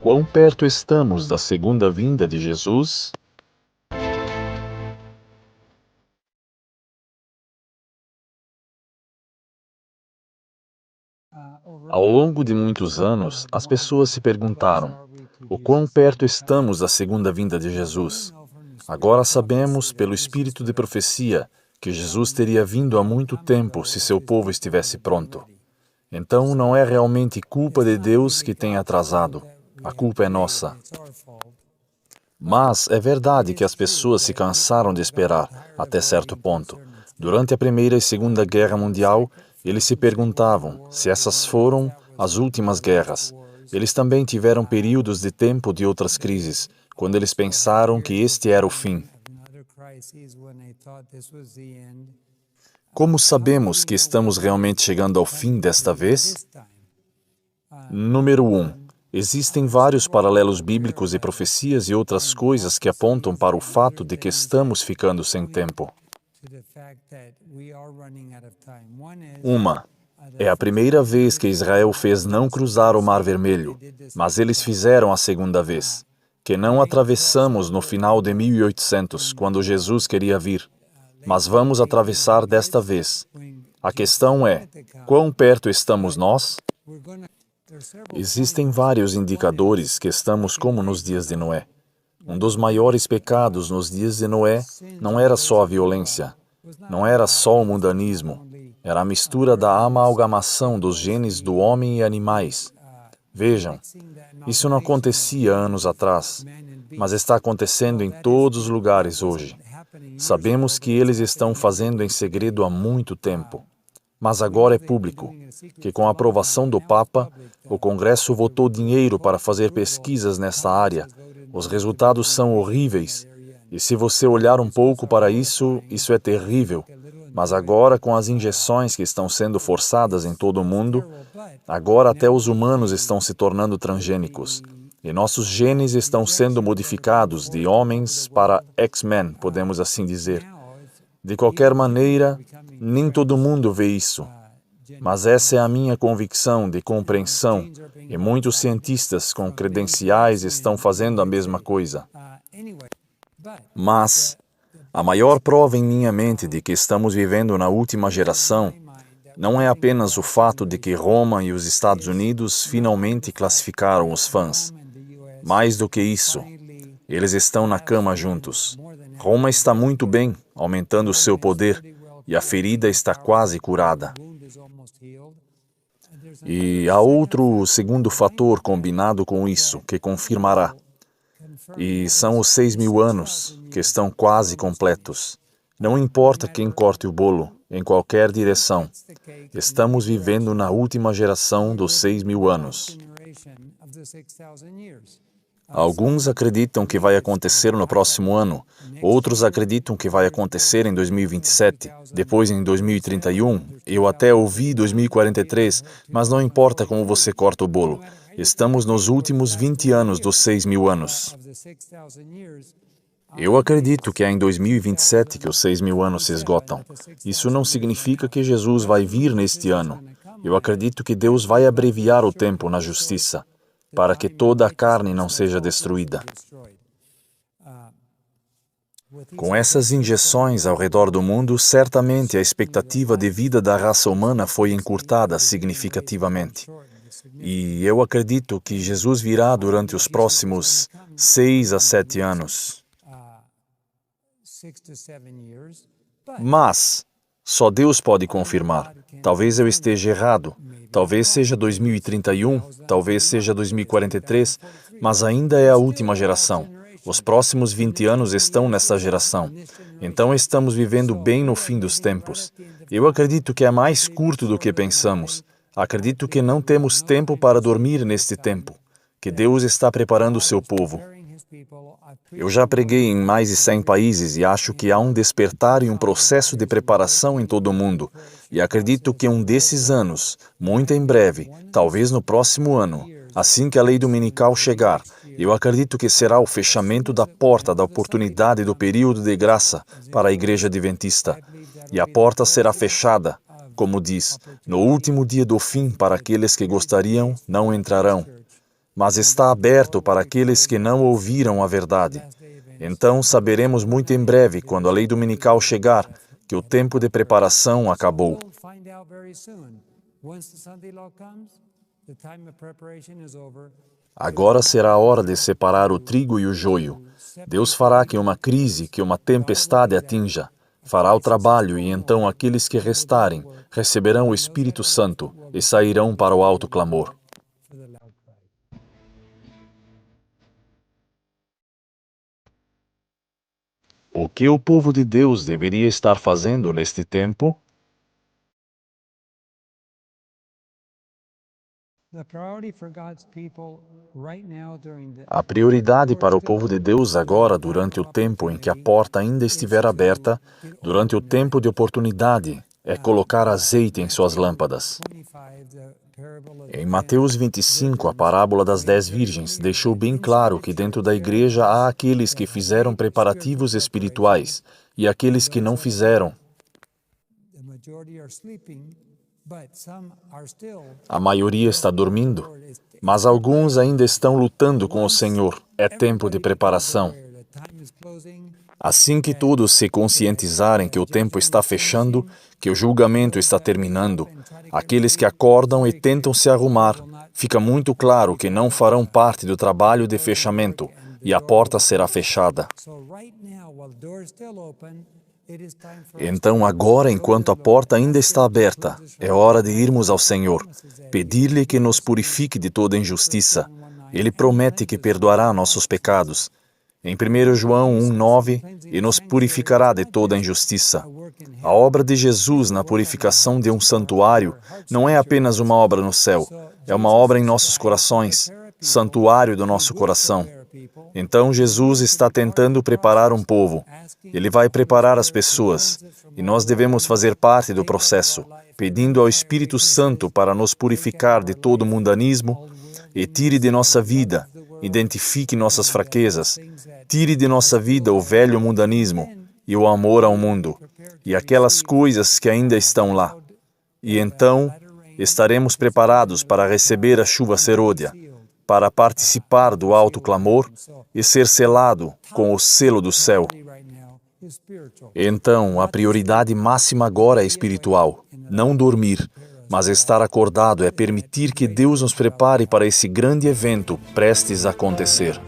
Quão perto estamos da segunda vinda de Jesus? Ao longo de muitos anos, as pessoas se perguntaram: o quão perto estamos da segunda vinda de Jesus? Agora sabemos, pelo espírito de profecia, que Jesus teria vindo há muito tempo se seu povo estivesse pronto. Então, não é realmente culpa de Deus que tem atrasado. A culpa é nossa. Mas é verdade que as pessoas se cansaram de esperar, até certo ponto. Durante a Primeira e Segunda Guerra Mundial, eles se perguntavam se essas foram as últimas guerras. Eles também tiveram períodos de tempo de outras crises, quando eles pensaram que este era o fim. Como sabemos que estamos realmente chegando ao fim desta vez? Número 1. Existem vários paralelos bíblicos e profecias e outras coisas que apontam para o fato de que estamos ficando sem tempo. Uma, é a primeira vez que Israel fez não cruzar o Mar Vermelho, mas eles fizeram a segunda vez, que não atravessamos no final de 1800, quando Jesus queria vir, mas vamos atravessar desta vez. A questão é, quão perto estamos nós? Existem vários indicadores que estamos como nos dias de Noé. Um dos maiores pecados nos dias de Noé não era só a violência, não era só o mundanismo, era a mistura da amalgamação dos genes do homem e animais. Vejam, isso não acontecia anos atrás, mas está acontecendo em todos os lugares hoje. Sabemos que eles estão fazendo em segredo há muito tempo. Mas agora é público, que com a aprovação do Papa, o Congresso votou dinheiro para fazer pesquisas nesta área. Os resultados são horríveis. E se você olhar um pouco para isso, isso é terrível. Mas agora, com as injeções que estão sendo forçadas em todo o mundo, agora até os humanos estão se tornando transgênicos. E nossos genes estão sendo modificados de homens para X-Men, podemos assim dizer. De qualquer maneira, nem todo mundo vê isso, mas essa é a minha convicção de compreensão, e muitos cientistas com credenciais estão fazendo a mesma coisa. Mas a maior prova em minha mente de que estamos vivendo na última geração não é apenas o fato de que Roma e os Estados Unidos finalmente classificaram os fãs. Mais do que isso, eles estão na cama juntos. Roma está muito bem, aumentando seu poder, e a ferida está quase curada. E há outro segundo fator combinado com isso, que confirmará. E são os 6.000 anos, que estão quase completos. Não importa quem corte o bolo, em qualquer direção. Estamos vivendo na última geração dos 6.000 anos. Alguns acreditam que vai acontecer no próximo ano, outros acreditam que vai acontecer em 2027, depois em 2031, eu até ouvi 2043, mas não importa como você corta o bolo. Estamos nos últimos 20 anos dos 6.000 anos. Eu acredito que é em 2027 que os 6.000 anos se esgotam. Isso não significa que Jesus vai vir neste ano. Eu acredito que Deus vai abreviar o tempo na justiça, para que toda a carne não seja destruída. Com essas injeções ao redor do mundo, certamente a expectativa de vida da raça humana foi encurtada significativamente. E eu acredito que Jesus virá durante os próximos 6 a 7 anos. Mas só Deus pode confirmar. Talvez eu esteja errado. Talvez seja 2031, talvez seja 2043, mas ainda é a última geração. Os próximos 20 anos estão nessa geração. Então estamos vivendo bem no fim dos tempos. Eu acredito que é mais curto do que pensamos. Acredito que não temos tempo para dormir neste tempo, que Deus está preparando o seu povo. Eu já preguei em mais de 100 países e acho que há um despertar e um processo de preparação em todo o mundo. E acredito que um desses anos, muito em breve, talvez no próximo ano, assim que a lei dominical chegar, eu acredito que será o fechamento da porta da oportunidade do período de graça para a Igreja Adventista. E a porta será fechada, como diz, no último dia do fim para aqueles que gostariam, não entrarão. mas está aberto para aqueles que não ouviram a verdade. Então saberemos muito em breve, quando a lei dominical chegar, que o tempo de preparação acabou. Agora será a hora de separar o trigo e o joio. Deus fará que uma crise, que uma tempestade atinja. Fará o trabalho e então aqueles que restarem receberão o Espírito Santo e sairão para o alto clamor. O que o povo de Deus deveria estar fazendo neste tempo? A prioridade para o povo de Deus agora, durante o tempo em que a porta ainda estiver aberta, durante o tempo de oportunidade, é colocar azeite em suas lâmpadas. Em Mateus 25, a parábola das 10 virgens deixou bem claro que dentro da igreja há aqueles que fizeram preparativos espirituais e aqueles que não fizeram. A maioria está dormindo, mas alguns ainda estão lutando com o Senhor. É tempo de preparação. Assim que todos se conscientizarem que o tempo está fechando, que o julgamento está terminando, aqueles que acordam e tentam se arrumar, fica muito claro que não farão parte do trabalho de fechamento e a porta será fechada. Então agora, enquanto a porta ainda está aberta, é hora de irmos ao Senhor, pedir-lhe que nos purifique de toda injustiça. Ele promete que perdoará nossos pecados. Em 1 João 1,9, e nos purificará de toda injustiça. A obra de Jesus na purificação de um santuário não é apenas uma obra no céu, é uma obra em nossos corações, santuário do nosso coração. Então Jesus está tentando preparar um povo. Ele vai preparar as pessoas, e nós devemos fazer parte do processo, pedindo ao Espírito Santo para nos purificar de todo mundanismo e tire de nossa vida, identifique nossas fraquezas, tire de nossa vida o velho mundanismo e o amor ao mundo, e aquelas coisas que ainda estão lá. E então estaremos preparados para receber a chuva serôdia, para participar do alto clamor e ser selado com o selo do céu. Então, a prioridade máxima agora é espiritual, não dormir, mas estar acordado é permitir que Deus nos prepare para esse grande evento prestes a acontecer.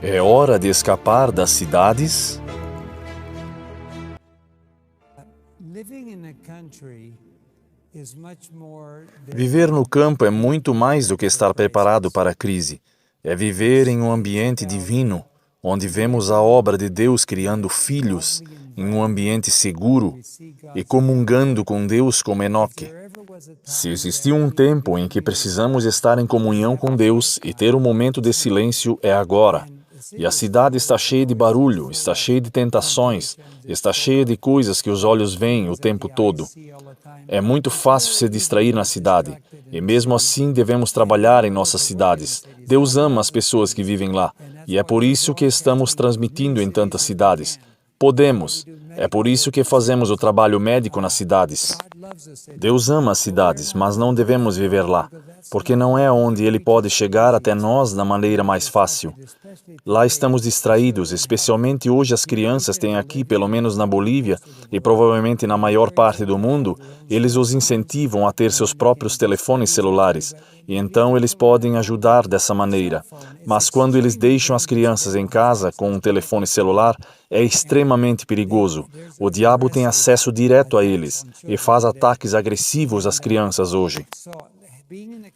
É hora de escapar das cidades? Viver no campo é muito mais do que estar preparado para a crise. É viver em um ambiente divino, onde vemos a obra de Deus criando filhos, em um ambiente seguro e comungando com Deus como Enoque. Se existiu um tempo em que precisamos estar em comunhão com Deus e ter um momento de silêncio, é agora. E a cidade está cheia de barulho, está cheia de tentações, está cheia de coisas que os olhos veem o tempo todo. É muito fácil se distrair na cidade, e mesmo assim devemos trabalhar em nossas cidades. Deus ama as pessoas que vivem lá, e é por isso que estamos transmitindo em tantas cidades. Podemos. É por isso que fazemos o trabalho médico nas cidades. Deus ama as cidades, mas não devemos viver lá, porque não é onde Ele pode chegar até nós da maneira mais fácil. Lá estamos distraídos, especialmente hoje as crianças têm aqui, pelo menos na Bolívia, e provavelmente na maior parte do mundo, eles os incentivam a ter seus próprios telefones celulares, e então eles podem ajudar dessa maneira. Mas quando eles deixam as crianças em casa com um telefone celular, é extremamente perigoso. O diabo tem acesso direto a eles e faz ataques agressivos às crianças hoje.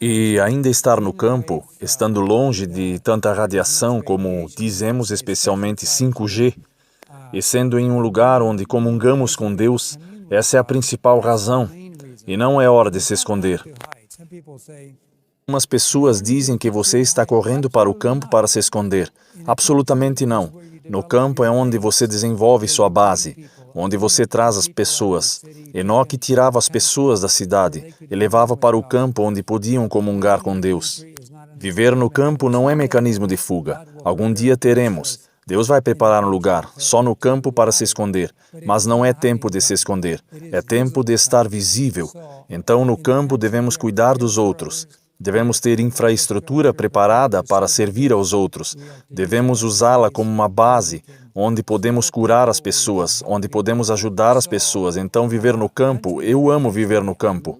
E ainda estar no campo, estando longe de tanta radiação como dizemos, especialmente 5G, e sendo em um lugar onde comungamos com Deus, essa é a principal razão, e não é hora de se esconder. Algumas pessoas dizem que você está correndo para o campo para se esconder. Absolutamente não. No campo é onde você desenvolve sua base, onde você traz as pessoas. Enoque tirava as pessoas da cidade e levava para o campo onde podiam comungar com Deus. Viver no campo não é mecanismo de fuga. Algum dia teremos. Deus vai preparar um lugar, só no campo para se esconder, mas não é tempo de se esconder, é tempo de estar visível. Então, no campo, devemos cuidar dos outros. Devemos ter infraestrutura preparada para servir aos outros. Devemos usá-la como uma base, onde podemos curar as pessoas, onde podemos ajudar as pessoas. Então, viver no campo, eu amo viver no campo.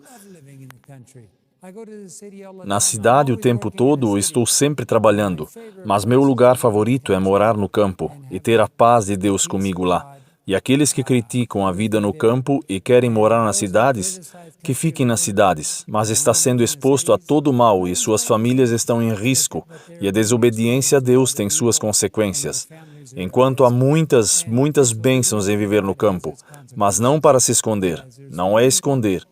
Na cidade o tempo todo estou sempre trabalhando, mas meu lugar favorito é morar no campo e ter a paz de Deus comigo lá. E aqueles que criticam a vida no campo e querem morar nas cidades, que fiquem nas cidades, mas está sendo exposto a todo mal e suas famílias estão em risco, e a desobediência a Deus tem suas consequências. Enquanto há muitas bênçãos em viver no campo, mas não para se esconder, não é esconder.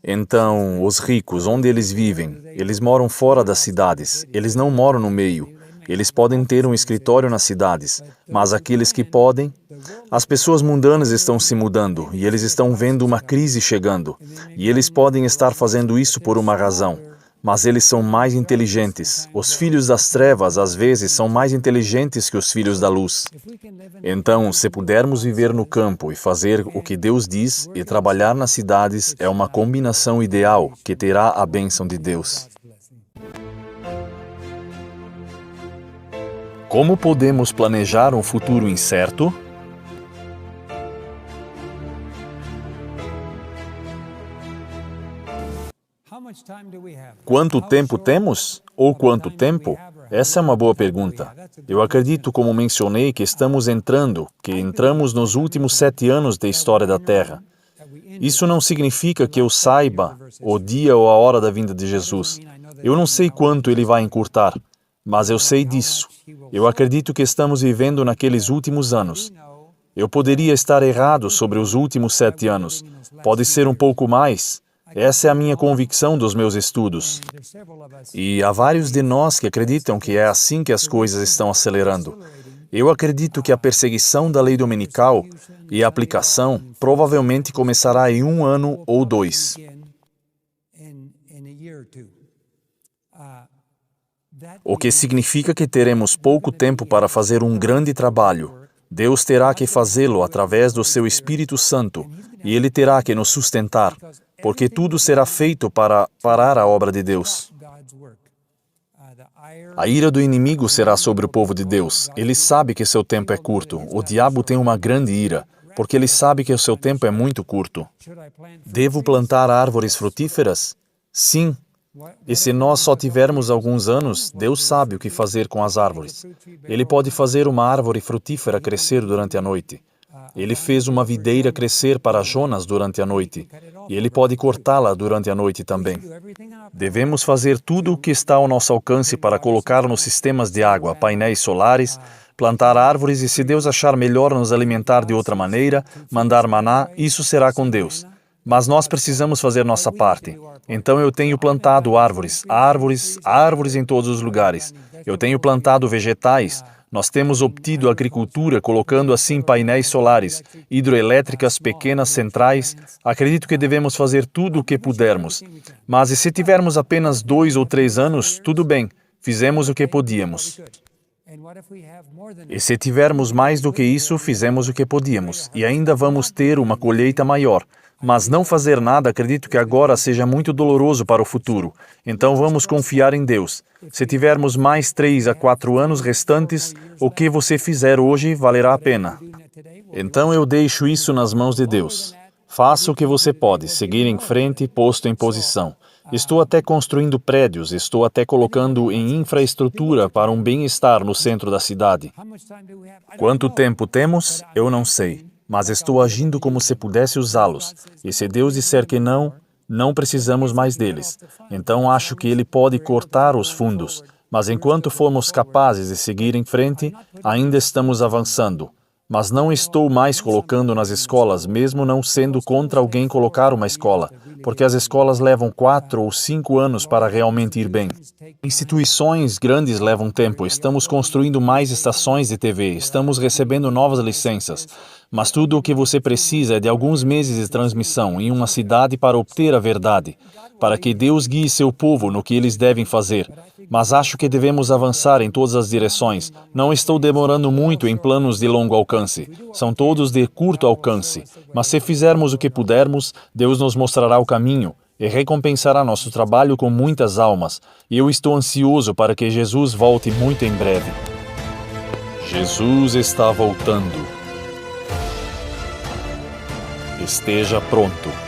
Então, os ricos, onde eles vivem? Eles moram fora das cidades, eles não moram no meio. Eles podem ter um escritório nas cidades, mas aqueles que podem... As pessoas mundanas estão se mudando e eles estão vendo uma crise chegando. E eles podem estar fazendo isso por uma razão, mas eles são mais inteligentes. Os filhos das trevas, às vezes, são mais inteligentes que os filhos da luz. Então, se pudermos viver no campo e fazer o que Deus diz e trabalhar nas cidades, é uma combinação ideal que terá a bênção de Deus. Como podemos planejar um futuro incerto? Quanto tempo temos? Ou quanto tempo? Essa é uma boa pergunta. Eu acredito, como mencionei, que entramos nos últimos 7 anos da história da Terra. Isso não significa que eu saiba o dia ou a hora da vinda de Jesus. Eu não sei quanto ele vai encurtar, mas eu sei disso. Eu acredito que estamos vivendo naqueles últimos anos. Eu poderia estar errado sobre os últimos 7 anos. Pode ser um pouco mais. Essa é a minha convicção dos meus estudos. E há vários de nós que acreditam que é assim que as coisas estão acelerando. Eu acredito que a perseguição da lei dominical e a aplicação provavelmente começará em 1 ano ou 2. O que significa que teremos pouco tempo para fazer um grande trabalho. Deus terá que fazê-lo através do seu Espírito Santo, e Ele terá que nos sustentar, porque tudo será feito para parar a obra de Deus. A ira do inimigo será sobre o povo de Deus. Ele sabe que seu tempo é curto. O diabo tem uma grande ira, porque ele sabe que o seu tempo é muito curto. Devo plantar árvores frutíferas? Sim. E se nós só tivermos alguns anos, Deus sabe o que fazer com as árvores. Ele pode fazer uma árvore frutífera crescer durante a noite. Ele fez uma videira crescer para Jonas durante a noite, e Ele pode cortá-la durante a noite também. Devemos fazer tudo o que está ao nosso alcance para colocar nos sistemas de água painéis solares, plantar árvores e, se Deus achar melhor nos alimentar de outra maneira, mandar maná, isso será com Deus. Mas nós precisamos fazer nossa parte. Então eu tenho plantado árvores em todos os lugares. Eu tenho plantado vegetais. Nós temos obtido agricultura colocando assim painéis solares, hidroelétricas pequenas centrais. Acredito que devemos fazer tudo o que pudermos. Mas e se tivermos apenas 2 ou 3 anos, tudo bem, fizemos o que podíamos. E se tivermos mais do que isso, fizemos o que podíamos. E ainda vamos ter uma colheita maior. Mas não fazer nada, acredito que agora seja muito doloroso para o futuro. Então vamos confiar em Deus. Se tivermos mais 3 a 4 anos restantes, o que você fizer hoje valerá a pena. Então eu deixo isso nas mãos de Deus. Faça o que você pode, seguir em frente, posto em posição. Estou até construindo prédios, estou até colocando em infraestrutura para um bem-estar no centro da cidade. Quanto tempo temos? Eu não sei. Mas estou agindo como se pudesse usá-los. E se Deus disser que não, não precisamos mais deles. Então acho que Ele pode cortar os fundos. Mas enquanto formos capazes de seguir em frente, ainda estamos avançando. Mas não estou mais colocando nas escolas, mesmo não sendo contra alguém colocar uma escola, porque as escolas levam 4 ou 5 anos para realmente ir bem. Instituições grandes levam tempo, estamos construindo mais estações de TV, estamos recebendo novas licenças, Mas tudo o que você precisa é de alguns meses de transmissão em uma cidade para obter a verdade, para que Deus guie seu povo no que eles devem fazer. Mas acho que devemos avançar em todas as direções. Não estou demorando muito em planos de longo alcance. São todos de curto alcance. Mas se fizermos o que pudermos, Deus nos mostrará o caminho e recompensará nosso trabalho com muitas almas. E eu estou ansioso para que Jesus volte muito em breve. Jesus está voltando. Esteja pronto.